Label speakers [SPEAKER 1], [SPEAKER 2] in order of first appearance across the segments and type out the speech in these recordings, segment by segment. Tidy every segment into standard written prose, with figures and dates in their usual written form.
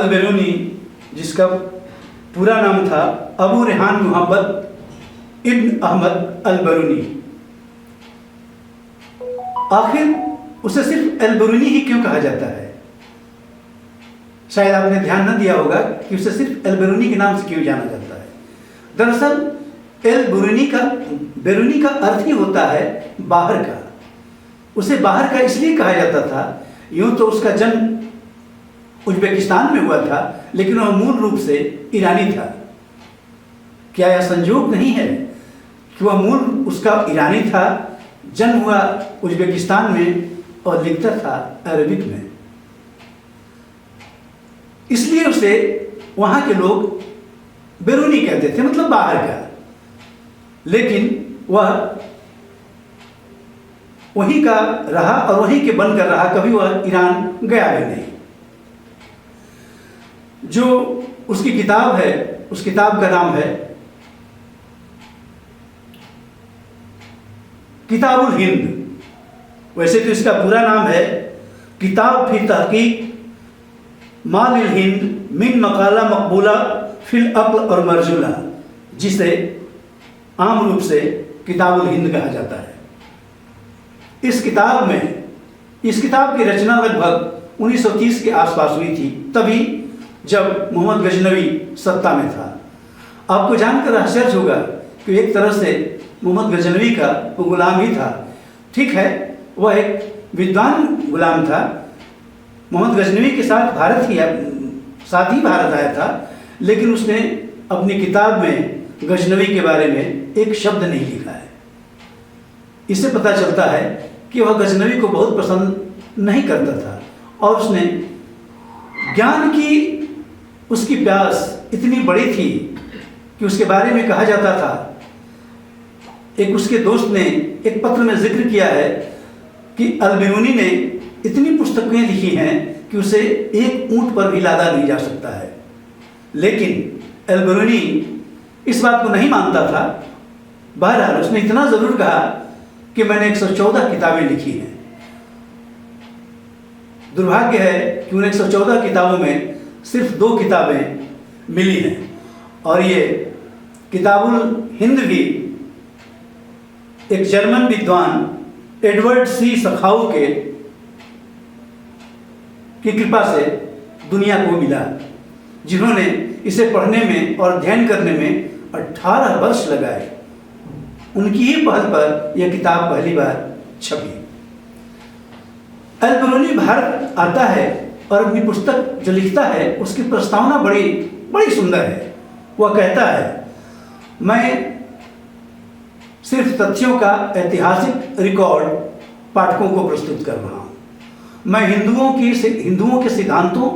[SPEAKER 1] अल बेरूनी, जिसका पूरा नाम था अबू रेहान मोहम्मद इब्न अहमद अल बेरूनी। आखिर उसे सिर्फ अल बेरूनी ही क्यों कहा जाता है? शायद आपने ध्यान न दिया होगा कि उसे सिर्फ अल बेरूनी के नाम से क्यों जाना जाता है। दरअसल अल बेरूनी का अर्थ ही होता है बाहर का। उसे बाहर का इसलिए कहा जाता था, यूं तो उसका जन्म उज्बेकिस्तान में हुआ था, लेकिन वह मूल रूप से ईरानी था। क्या यह संयोग नहीं है कि वह मूल उसका ईरानी था, जन्म हुआ उज्बेकिस्तान में और लिखता था अरबिक में। इसलिए उसे वहां के लोग बेरूनी कहते थे, मतलब बाहर का। लेकिन वह वहीं का रहा और वहीं के बनकर रहा, कभी वह ईरान गया भी नहीं। जो उसकी किताब है, उस किताब का नाम है किताबुल हिंद। वैसे तो इसका पूरा नाम है किताब फी तहकीक मालिल हिंद मिन मकाला मकबूला फिल अक्ल और मरजुला, जिसे आम रूप से किताबुल हिंद कहा जाता है। इस किताब की रचना लगभग 1930 के आसपास हुई थी, तभी जब मोहम्मद गजनवी सत्ता में था। आपको जानकर आश्चर्य होगा कि एक तरह से मोहम्मद गजनवी का वो गुलाम ही था। ठीक है, वह एक विद्वान गुलाम था। मोहम्मद गजनवी के साथ ही भारत आया था, लेकिन उसने अपनी किताब में गजनवी के बारे में एक शब्द नहीं लिखा है। इससे पता चलता है कि वह गजनवी को बहुत पसंद नहीं करता था और उसने ज्ञान की उसकी प्यास इतनी बड़ी थी कि उसके बारे में कहा जाता था, एक उसके दोस्त ने एक पत्र में जिक्र किया है कि अल बेरूनी ने इतनी पुस्तकें लिखी हैं कि उसे एक ऊंट पर भी लादा नहीं जा सकता है। लेकिन अल बेरूनी इस बात को नहीं मानता था। बहरहाल उसने इतना ज़रूर कहा कि मैंने 114 किताबें लिखी हैं। दुर्भाग्य है कि उन 114 किताबों में सिर्फ 2 किताबें मिली हैं, और ये किताबुल हिंद भी एक जर्मन विद्वान एडवर्ड सी सखाऊ की कृपा से दुनिया को मिला, जिन्होंने इसे पढ़ने में और अध्ययन करने में 18 वर्ष लगाए। उनकी ही पहल पर यह किताब पहली बार छपी। अल बेरूनी भारत आता है और अपनी पुस्तक जो लिखता है उसकी प्रस्तावना बड़ी बड़ी सुंदर है। वह कहता है, मैं सिर्फ तथ्यों का ऐतिहासिक रिकॉर्ड पाठकों को प्रस्तुत कर रहा हूँ। मैं हिंदुओं के सिद्धांतों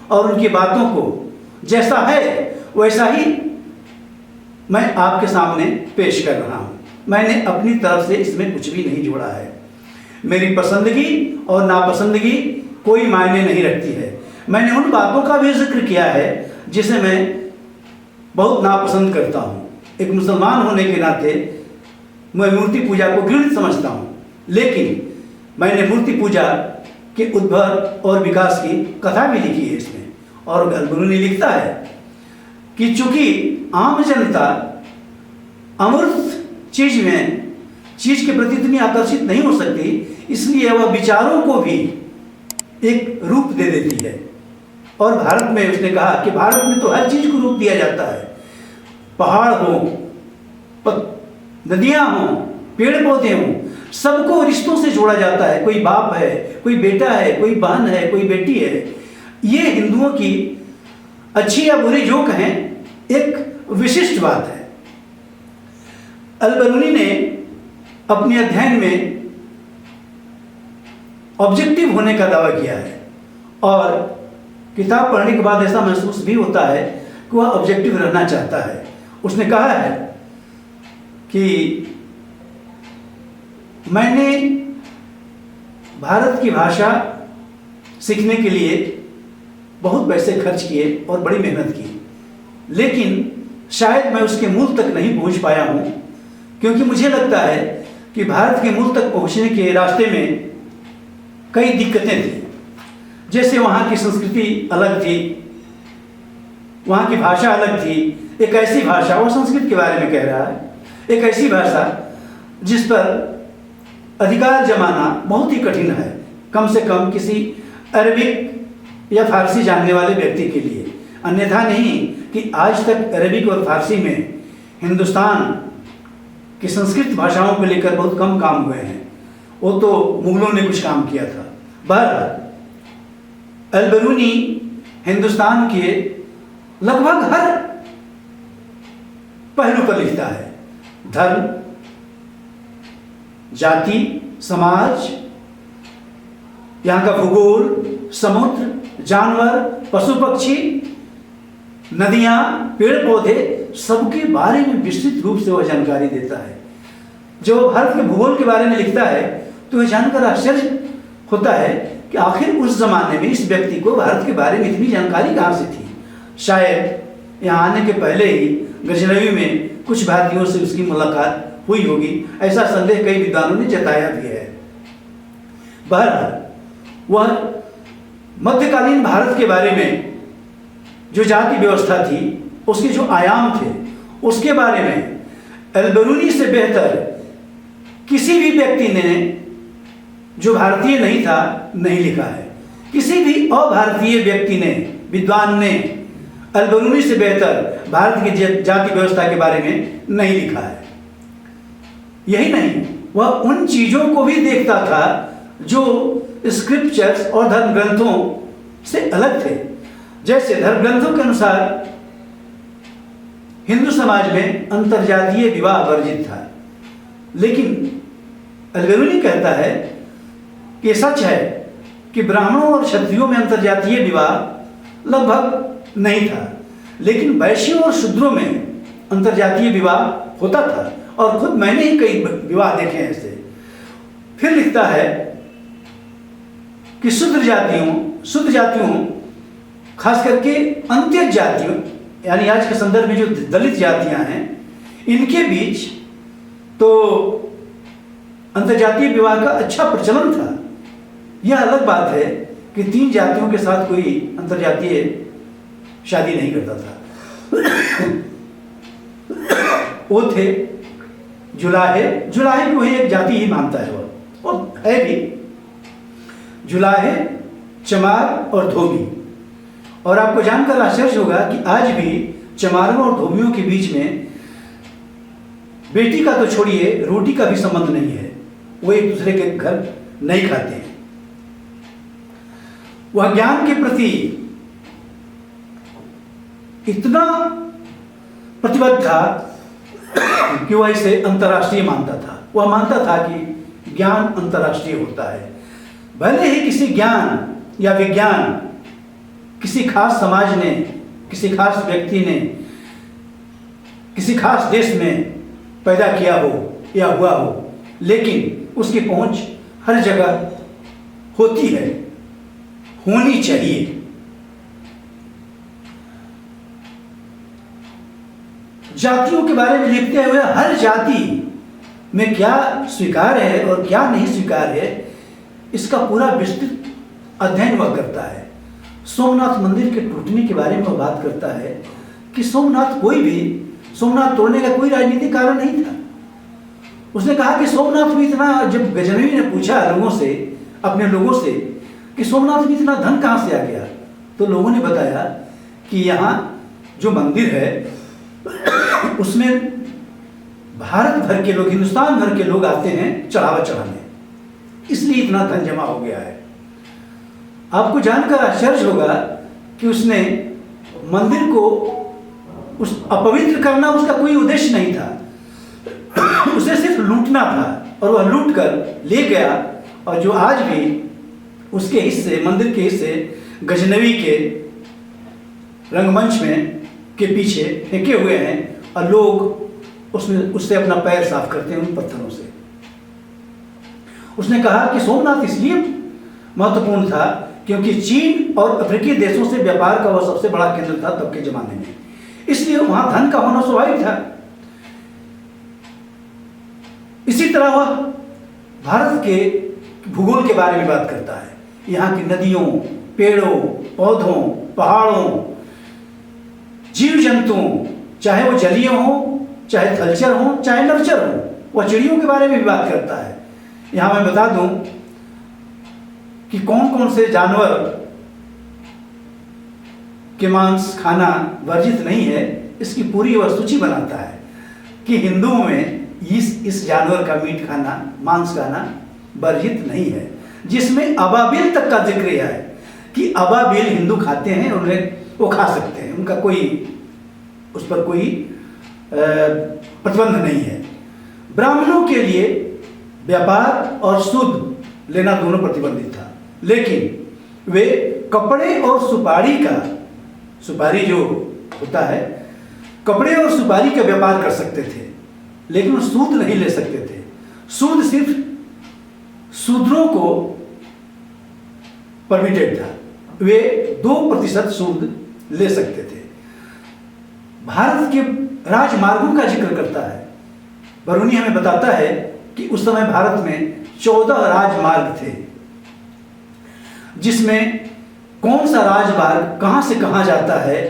[SPEAKER 1] और उनकी बातों को जैसा है वैसा ही मैं आपके सामने पेश कर रहा हूँ। मैंने अपनी तरफ से इसमें कुछ भी नहीं जोड़ा है। मेरी पसंदगी और नापसंदगी कोई मायने नहीं रखती है। मैंने उन बातों का भी जिक्र किया है जिसे मैं बहुत नापसंद करता हूँ। एक मुसलमान होने के नाते मैं मूर्ति पूजा को घृणित समझता हूँ, लेकिन मैंने मूर्ति पूजा के उद्भव और विकास की कथा भी लिखी है इसमें। और अल बेरूनी लिखता है कि चूंकि आम जनता अमूर्त चीज के प्रति इतनी आकर्षित नहीं हो सकती, इसलिए वह विचारों को भी एक रूप दे देती है। और भारत में उसने कहा कि भारत में तो हर चीज को रूप दिया जाता है। पहाड़ हो, नदियां हों, पेड़ पौधे हों, सबको रिश्तों से जोड़ा जाता है। कोई बाप है, कोई बेटा है, कोई बहन है, कोई बेटी है। ये हिंदुओं की अच्छी या बुरी जो कहें एक विशिष्ट बात है। अल बेरूनी ने अपने अध्ययन में ऑब्जेक्टिव होने का दावा किया है, और किताब पढ़ने के बाद ऐसा महसूस भी होता है कि वह ऑब्जेक्टिव रहना चाहता है। उसने कहा है कि मैंने भारत की भाषा सीखने के लिए बहुत पैसे खर्च किए और बड़ी मेहनत की, लेकिन शायद मैं उसके मूल तक नहीं पहुंच पाया हूं, क्योंकि मुझे लगता है कि भारत के मूल तक पहुंचने के रास्ते में कई दिक्कतें थी। जैसे वहाँ की संस्कृति अलग थी, वहाँ की भाषा अलग थी। एक ऐसी भाषा, वो संस्कृत के बारे में कह रहा है, एक ऐसी भाषा जिस पर अधिकार जमाना बहुत ही कठिन है, कम से कम किसी अरबिक या फारसी जानने वाले व्यक्ति के लिए। अन्यथा नहीं कि आज तक अरबिक और फारसी में हिंदुस्तान की संस्कृत भाषाओं को लेकर बहुत कम काम हुए हैं, वो तो मुगलों ने कुछ काम किया था। बहरहाल अल-बरूनी हिंदुस्तान के लगभग हर पहलू पर लिखता है, धर्म, जाति, समाज, यहाँ का भूगोल, समुद्र, जानवर, पशु पक्षी, नदियाँ, पेड़ पौधे, सबके बारे में विस्तृत रूप से वह जानकारी देता है। जो भारत के भूगोल के बारे में लिखता है तो यह जानकर आश्चर्य होता है कि आखिर उस जमाने में इस व्यक्ति को भारत के बारे में इतनी जानकारी कहाँ से थी। शायद यहाँ आने के पहले ही गजनवी में कुछ भारतीयों से उसकी मुलाकात हुई होगी, ऐसा संदेह कई विद्वानों ने जताया भी है। बहरहाल वह मध्यकालीन भारत के बारे में जो जाति व्यवस्था थी, उसके जो आयाम थे, उसके बारे में अल-बरूनी से बेहतर किसी भी व्यक्ति ने, जो भारतीय नहीं था, नहीं लिखा है। किसी भी अभारतीय व्यक्ति ने, विद्वान ने अल-बरूनी से बेहतर भारत की जाति व्यवस्था के बारे में नहीं लिखा है। यही नहीं, वह उन चीज़ों को भी देखता था जो स्क्रिप्चर्स और धर्म ग्रंथों से अलग थे। जैसे धर्म ग्रंथों के अनुसार हिंदू समाज में अंतरजातीय विवाह वर्जित था, लेकिन अल-बरूनी कहता है कि सच है कि ब्राह्मणों और क्षत्रियों में अंतरजातीय विवाह लगभग नहीं था, लेकिन वैश्यों और शूद्रों में अंतरजातीय विवाह होता था, और खुद मैंने ही कई विवाह देखे हैं ऐसे। फिर लिखता है कि शुद्ध जातियों खास करके अंत्य जातियों, यानी आज के संदर्भ में जो दलित जातियां हैं, इनके बीच तो अंतरजातीय विवाह का अच्छा प्रचलन था। यह अलग बात है कि 3 जातियों के साथ कोई अंतरजातीय शादी नहीं करता था। वो थे जुलाहे को ही एक जाति ही मानता है वो, और है भी जुलाहे, चमार और धोबी। और आपको जानकर आश्चर्य होगा कि आज भी चमारों और धोबियों के बीच में बेटी का तो छोड़िए, रोटी का भी संबंध नहीं है। वो एक दूसरे के घर नहीं खाते हैं। वह ज्ञान के प्रति इतना प्रतिबद्ध था कि वह इसे अंतर्राष्ट्रीय मानता था। वह मानता था कि ज्ञान अंतर्राष्ट्रीय होता है। भले ही किसी ज्ञान या विज्ञान किसी खास समाज ने, किसी खास व्यक्ति ने, किसी खास देश में पैदा किया हो या हुआ हो, लेकिन उसकी पहुंच हर जगह होती है, होनी चाहिए। जातियों के बारे में लिखते हुए हर जाति में क्या स्वीकार है और क्या नहीं स्वीकार है, इसका पूरा विस्तृत अध्ययन वह करता है। सोमनाथ मंदिर के टूटने के बारे में वह बात करता है कि सोमनाथ तोड़ने का कोई राजनीतिक कारण नहीं था। उसने कहा कि सोमनाथ में इतना, जब गजनवी ने पूछा लोगों से, अपने लोगों से, कि सोमनाथ में इतना धन कहाँ से आ गया, तो लोगों ने बताया कि यहाँ जो मंदिर है उसमें भारत भर के लोग, हिंदुस्तान भर के लोग आते हैं चढ़ावा चढ़ाने, इसलिए इतना धन जमा हो गया है। आपको जानकर आश्चर्य होगा कि उसने मंदिर को अपवित्र करना उसका कोई उद्देश्य नहीं था। उसे सिर्फ लूटना था, और वह लूट कर ले गया। और जो आज भी उसके हिस्से, मंदिर के हिस्से गजनवी के रंगमंच में के पीछे फेंके हुए हैं, और लोग उससे अपना पैर साफ करते हैं उन पत्थरों से। उसने कहा कि सोमनाथ इसलिए महत्वपूर्ण था क्योंकि चीन और अफ्रीकी देशों से व्यापार का वह सबसे बड़ा केंद्र था तब के जमाने में, इसलिए वहां धन का होना स्वाभाविक था। इसी तरह वह भारत के भूगोल के बारे में बात करता है। यहाँ की नदियों, पेड़ों, पौधों, पहाड़ों, जीव जंतुओं, चाहे वो जलीय हों, चाहे थलचर हों, चाहे नभचर हों, वह चिड़ियों के बारे में भी बात करता है। यहाँ मैं बता दूं कि कौन कौन से जानवर के मांस खाना वर्जित नहीं है, इसकी पूरी वह सूची बनाता है कि हिंदुओं में इस जानवर का मीट खाना, मांस खाना वर्जित नहीं है, जिसमें अबाबिल तक का जिक्र है कि अबाबिल हिंदू खाते हैं, उन्हें वो खा सकते हैं, उनका कोई उस पर कोई प्रतिबंध नहीं है। ब्राह्मणों के लिए व्यापार और शुद्ध लेना दोनों प्रतिबंधित था, लेकिन वे कपड़े और सुपारी जो होता है, कपड़े और सुपारी का व्यापार कर सकते थे, लेकिन सूद नहीं ले सकते थे। सूद सिर्फ शूद्रों को परमिटेड था, वे 2% सूद ले सकते थे। भारत के राजमार्गों का जिक्र करता है। बरूनी हमें बताता है कि उस समय भारत में 14 राजमार्ग थे, जिसमें कौन सा राजमार्ग कहां से कहां जाता है,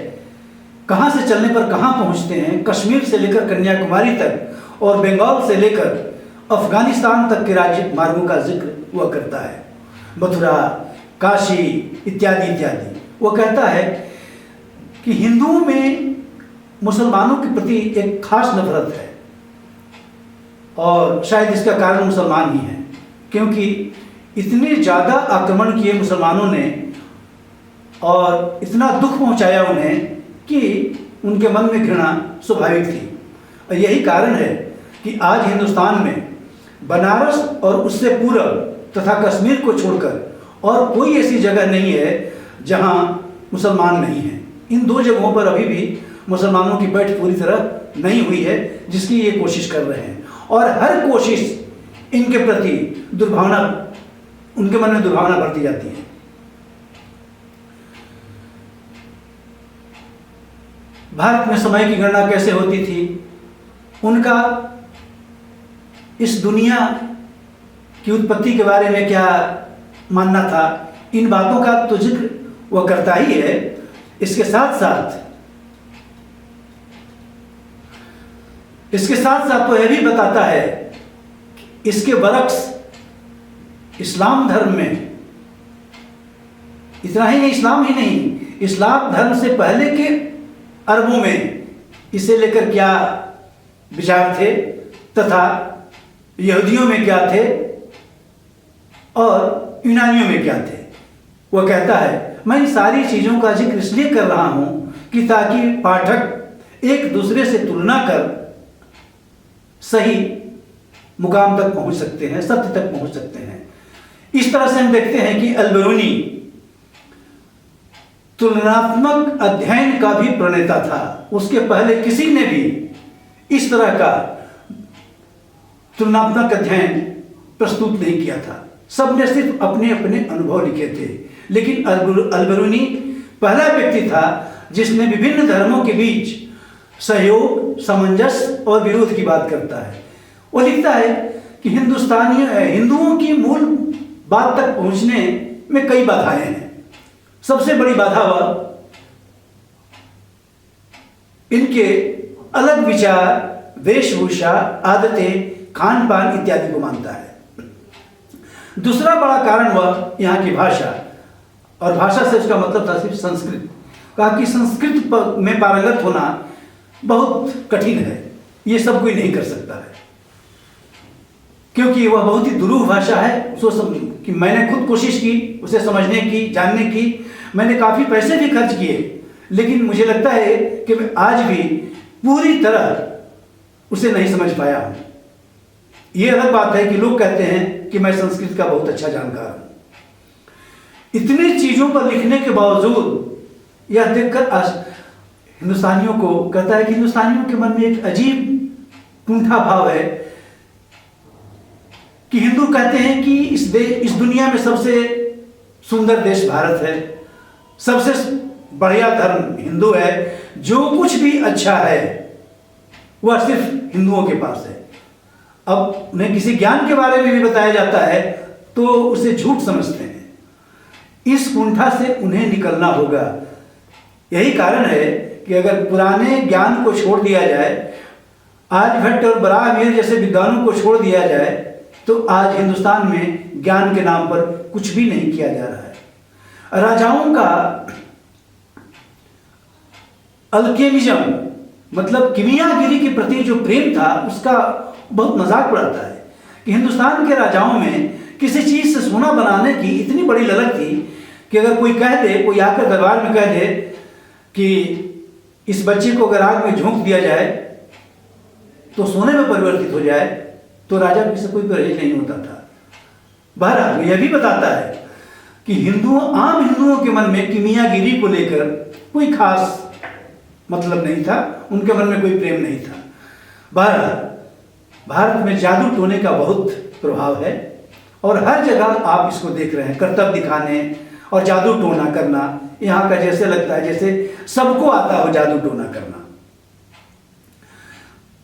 [SPEAKER 1] कहां से चलने पर कहां पहुंचते हैं, कश्मीर से लेकर कन्याकुमारी तक और बंगाल से लेकर अफगानिस्तान तक के राजमार्गों का जिक्र वह करता है। मथुरा, काशी इत्यादि इत्यादि। वह कहता है कि हिंदुओं में मुसलमानों के प्रति एक खास नफरत है, और शायद इसका कारण मुसलमान ही है, क्योंकि इतने ज़्यादा आक्रमण किए मुसलमानों ने और इतना दुख पहुंचाया उन्हें कि उनके मन में घृणा स्वाभाविक थी। और यही कारण है कि आज हिंदुस्तान में बनारस और उससे पूर्व तथा कश्मीर को छोड़कर और कोई ऐसी जगह नहीं है जहां मुसलमान नहीं है। इन 2 जगहों पर अभी भी मुसलमानों की बैठ पूरी तरह नहीं हुई है, जिसकी ये कोशिश कर रहे हैं, और हर कोशिश इनके प्रति दुर्भावना, उनके मन में दुर्भावना बढ़ती जाती है। भारत में समय की गणना कैसे होती थी, उनका इस दुनिया की उत्पत्ति के बारे में क्या मानना था, इन बातों का तो जिक्र वह करता ही है। इसके साथ साथ वो यह भी बताता है कि इसके बरक्स इस्लाम धर्म में, इतना ही नहीं, इस्लाम ही नहीं, इस्लाम धर्म से पहले के अरबों में इसे लेकर क्या विचार थे, तथा यहूदियों में क्या थे और यूनानियों में क्या थे। वह कहता है, मैं इन सारी चीज़ों का जिक्र इसलिए कर रहा हूं कि ताकि पाठक एक दूसरे से तुलना कर सही मुकाम तक पहुंच सकते हैं, सत्य तक पहुंच सकते हैं। इस तरह से हम देखते हैं कि अल-बिरूनी तुलनात्मक अध्ययन का भी प्रणेता था। उसके पहले किसी ने भी इस तरह का तुलनात्मक अध्ययन प्रस्तुत नहीं किया था। सबने सिर्फ अपने अपने अनुभव लिखे थे, लेकिन अल-बिरूनी पहला व्यक्ति था जिसने विभिन्न धर्मों के बीच सहयोग, सामंजस्य और विरोध की बात करता है। वो लिखता है कि हिंदुओं की मूल बात तक पहुंचने में कई बाधाएं हैं। सबसे बड़ी बाधा वह इनके अलग विचार, वेशभूषा, आदतें, खान पान इत्यादि को मानता है। दूसरा बड़ा कारण वह यहाँ की भाषा, और भाषा से उसका मतलब था सिर्फ संस्कृत। कहा कि संस्कृत में पारंगत होना बहुत कठिन है, ये सब कोई नहीं कर सकता है, क्योंकि वह बहुत ही दुरूह भाषा है। कि मैंने खुद कोशिश की उसे समझने की, जानने की, मैंने काफ़ी पैसे भी खर्च किए, लेकिन मुझे लगता है कि मैं आज भी पूरी तरह उसे नहीं समझ पाया हूँ। ये अलग बात है कि लोग कहते हैं कि मैं संस्कृत का बहुत अच्छा जानकार हूँ। इतनी चीज़ों पर लिखने के बावजूद यह देखकर हिंदुस्तानियों को कहता है कि हिंदुस्तानियों के मन में एक अजीब कुंठा भाव है कि हिंदू कहते हैं कि इस दुनिया में सबसे सुंदर देश भारत है, सबसे बढ़िया धर्म हिंदू है, जो कुछ भी अच्छा है वह सिर्फ हिंदुओं के पास है। अब उन्हें किसी ज्ञान के बारे में भी बताया जाता है तो उसे झूठ समझते हैं। इस कुंठा से उन्हें निकलना होगा। यही कारण है कि अगर पुराने ज्ञान को छोड़ दिया जाए, आर्यभट्ट और बराहमीर जैसे विद्वानों को छोड़ दिया जाए, तो आज हिंदुस्तान में ज्ञान के नाम पर कुछ भी नहीं किया जा रहा है। राजाओं का अल्केमिज्म मतलब किमियागिरी के प्रति जो प्रेम था उसका बहुत मजाक उड़ाता है कि हिंदुस्तान के राजाओं में किसी चीज से सोना बनाने की इतनी बड़ी ललक थी कि अगर कोई कह दे, कोई आकर दरबार में कह दे कि इस बच्चे को अगर आग में झोंक दिया जाए तो सोने में परिवर्तित हो जाए, तो राजा से कोई परहेज नहीं होता था। बहरहाल यह भी बताता है कि आम हिंदुओं के मन में किमियागिरी को लेकर कोई खास मतलब नहीं था, उनके मन में कोई प्रेम नहीं था। बहरहाल भारत में जादू टोने का बहुत प्रभाव है और हर जगह आप इसको देख रहे हैं, कर्तव्य दिखाने और जादू टोना करना। यहाँ का जैसे लगता है जैसे सबको आता हो जादू टोना करना।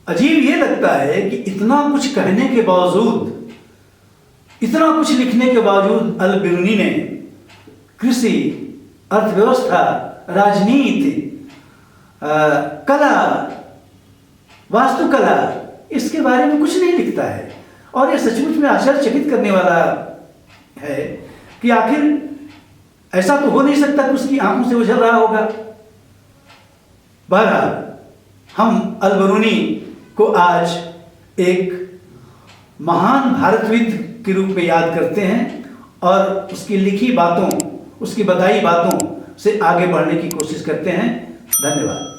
[SPEAKER 1] अजीब ये लगता है कि इतना कुछ कहने के बावजूद, इतना कुछ लिखने के बावजूद अल बिरूनी ने कृषि, अर्थव्यवस्था, राजनीति, कला, वास्तुकला, इसके बारे में कुछ नहीं लिखता है। और ये सचमुच में आश्चर्यचकित करने वाला है कि आखिर ऐसा तो हो नहीं सकता कि उसकी आंखों से उछल रहा होगा। बहरहाल हम अल बिरूनी को आज एक महान भारतविद के रूप में याद करते हैं और उसकी लिखी बातों, उसकी बताई बातों से आगे बढ़ने की कोशिश करते हैं। धन्यवाद।